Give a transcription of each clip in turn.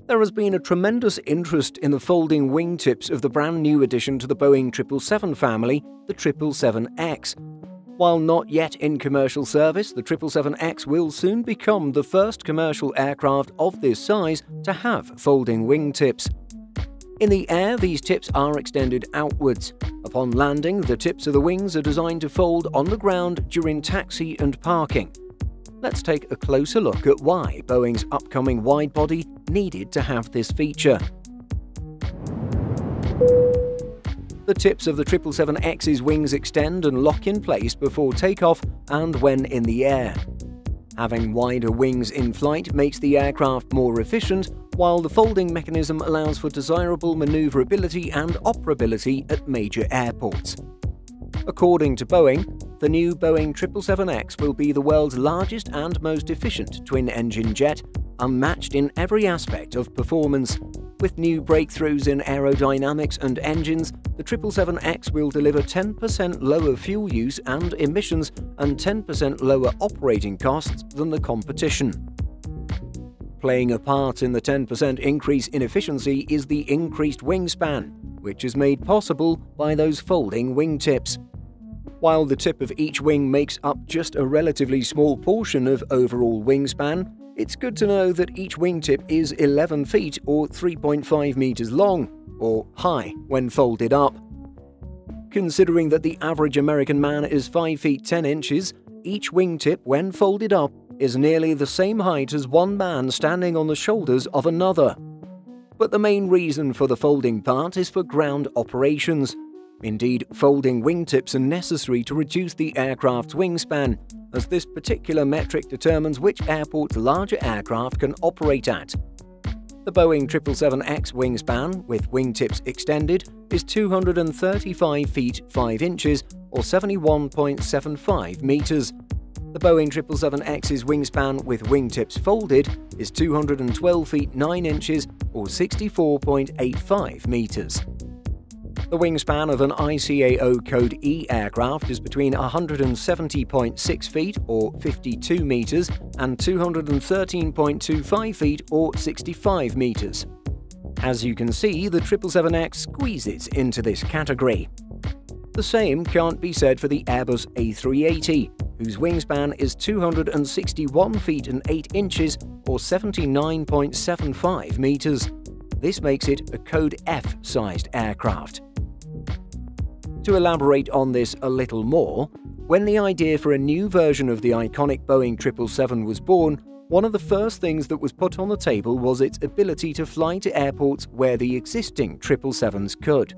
There has been a tremendous interest in the folding wingtips of the brand new addition to the Boeing 777 family, the 777X. While not yet in commercial service, the 777X will soon become the first commercial aircraft of this size to have folding wingtips. In the air, these tips are extended outwards. Upon landing, the tips of the wings are designed to fold on the ground during taxi and parking. Let's take a closer look at why Boeing's upcoming widebody needed to have this feature. The tips of the 777X's wings extend and lock in place before takeoff and when in the air. Having wider wings in flight makes the aircraft more efficient, while the folding mechanism allows for desirable maneuverability and operability at major airports. According to Boeing, the new Boeing 777X will be the world's largest and most efficient twin-engine jet, unmatched in every aspect of performance. With new breakthroughs in aerodynamics and engines, the 777X will deliver 10% lower fuel use and emissions and 10% lower operating costs than the competition. Playing a part in the 10% increase in efficiency is the increased wingspan, which is made possible by those folding wingtips. While the tip of each wing makes up just a relatively small portion of overall wingspan, it's good to know that each wingtip is 11 feet or 3.5 meters long, or high when folded up. Considering that the average American man is 5 feet 10 inches, each wingtip when folded up is nearly the same height as one man standing on the shoulders of another. But the main reason for the folding part is for ground operations. Indeed, folding wingtips are necessary to reduce the aircraft's wingspan, as this particular metric determines which airport's larger aircraft can operate at. The Boeing 777X wingspan, with wingtips extended, is 235 feet 5 inches or 71.75 meters. The Boeing 777X's wingspan with wingtips folded is 212 feet 9 inches or 64.85 meters. The wingspan of an ICAO Code E aircraft is between 170.6 feet or 52 meters and 213.25 feet or 65 meters. As you can see, the 777X squeezes into this category. The same can't be said for the Airbus A380, whose wingspan is 261 feet and 8 inches or 79.75 meters. This makes it a Code F-sized aircraft. To elaborate on this a little more, when the idea for a new version of the iconic Boeing 777 was born, one of the first things that was put on the table was its ability to fly to airports where the existing 777s could.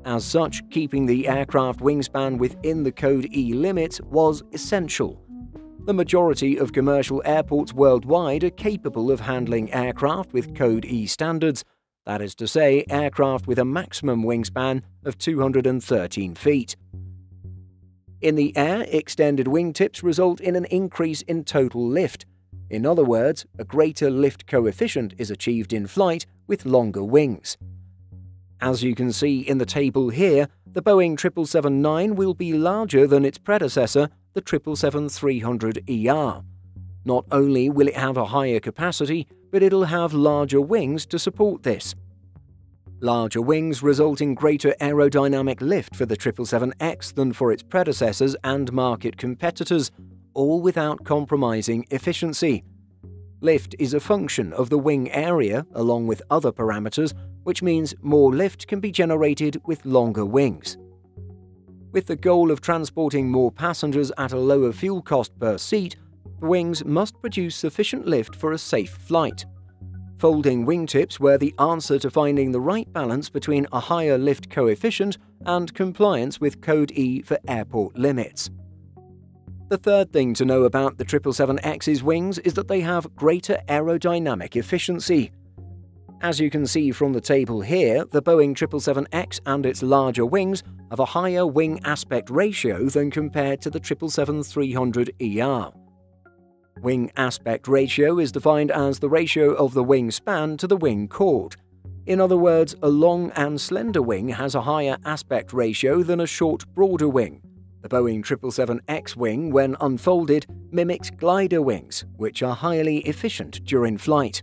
As such, keeping the aircraft wingspan within the Code E limits was essential. The majority of commercial airports worldwide are capable of handling aircraft with Code E standards, that is to say, aircraft with a maximum wingspan of 213 feet. In the air, extended wingtips result in an increase in total lift. In other words, a greater lift coefficient is achieved in flight with longer wings. As you can see in the table here, the Boeing 777-9 will be larger than its predecessor, the 777-300ER. Not only will it have a higher capacity, but it'll have larger wings to support this. Larger wings result in greater aerodynamic lift for the 777X than for its predecessors and market competitors, all without compromising efficiency. Lift is a function of the wing area along with other parameters, which means more lift can be generated with longer wings. With the goal of transporting more passengers at a lower fuel cost per seat, the wings must produce sufficient lift for a safe flight. Folding wingtips were the answer to finding the right balance between a higher lift coefficient and compliance with Code E for airport limits. The third thing to know about the 777X's wings is that they have greater aerodynamic efficiency. As you can see from the table here, the Boeing 777X and its larger wings have a higher wing aspect ratio than compared to the 777-300ER. Wing aspect ratio is defined as the ratio of the wing span to the wing chord. In other words, a long and slender wing has a higher aspect ratio than a short, broader wing. The Boeing 777X wing, when unfolded, mimics glider wings, which are highly efficient during flight.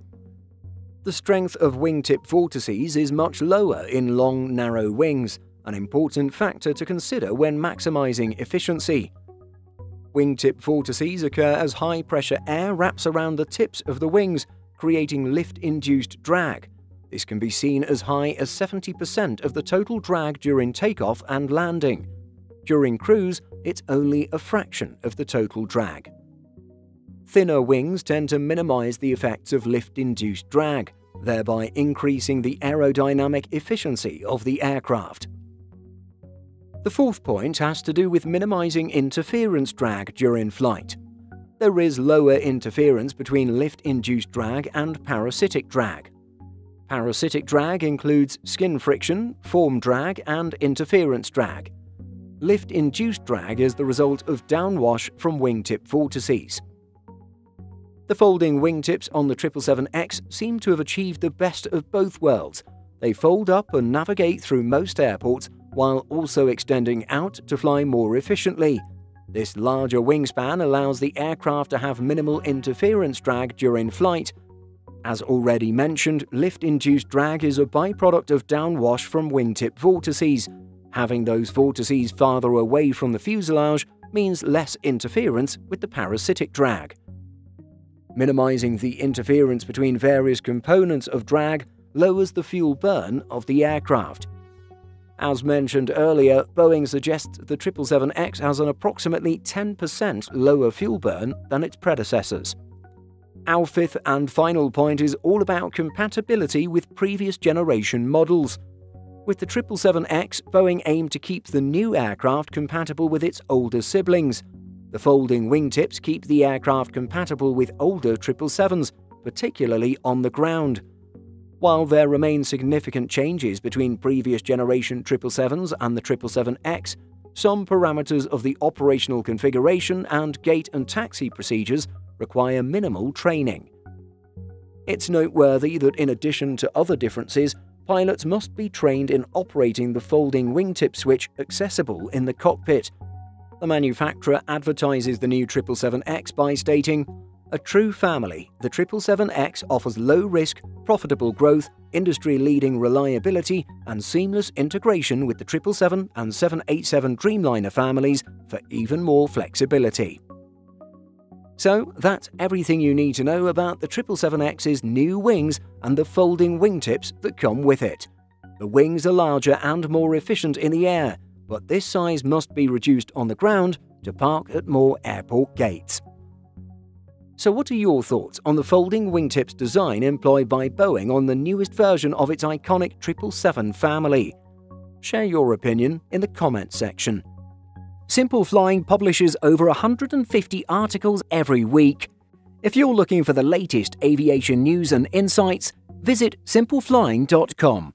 The strength of wingtip vortices is much lower in long, narrow wings, an important factor to consider when maximizing efficiency. Wingtip vortices occur as high-pressure air wraps around the tips of the wings, creating lift-induced drag. This can be seen as high as 70% of the total drag during takeoff and landing. During cruise, it's only a fraction of the total drag. Thinner wings tend to minimize the effects of lift-induced drag, thereby increasing the aerodynamic efficiency of the aircraft. The fourth point has to do with minimizing interference drag during flight. There is lower interference between lift-induced drag and parasitic drag. Parasitic drag includes skin friction, form drag, and interference drag. Lift-induced drag is the result of downwash from wingtip vortices. The folding wingtips on the 777X seem to have achieved the best of both worlds. They fold up and navigate through most airports, while also extending out to fly more efficiently. This larger wingspan allows the aircraft to have minimal interference drag during flight. As already mentioned, lift-induced drag is a byproduct of downwash from wingtip vortices. Having those vortices farther away from the fuselage means less interference with the parasitic drag. Minimizing the interference between various components of drag lowers the fuel burn of the aircraft. As mentioned earlier, Boeing suggests the 777X has an approximately 10% lower fuel burn than its predecessors. Our fifth and final point is all about compatibility with previous generation models. With the 777X, Boeing aimed to keep the new aircraft compatible with its older siblings. The folding wingtips keep the aircraft compatible with older 777s, particularly on the ground. While there remain significant changes between previous generation 777s and the 777X, some parameters of the operational configuration and gate and taxi procedures require minimal training. It's noteworthy that in addition to other differences, pilots must be trained in operating the folding wingtip switch accessible in the cockpit. The manufacturer advertises the new 777X by stating, "A true family, the 777X offers low-risk, profitable growth, industry-leading reliability, and seamless integration with the 777 and 787 Dreamliner families for even more flexibility." So that's everything you need to know about the 777X's new wings and the folding wingtips that come with it. The wings are larger and more efficient in the air, but this size must be reduced on the ground to park at more airport gates. So what are your thoughts on the folding wingtips design employed by Boeing on the newest version of its iconic 777 family? Share your opinion in the comments section. Simple Flying publishes over 150 articles every week. If you're looking for the latest aviation news and insights, visit simpleflying.com.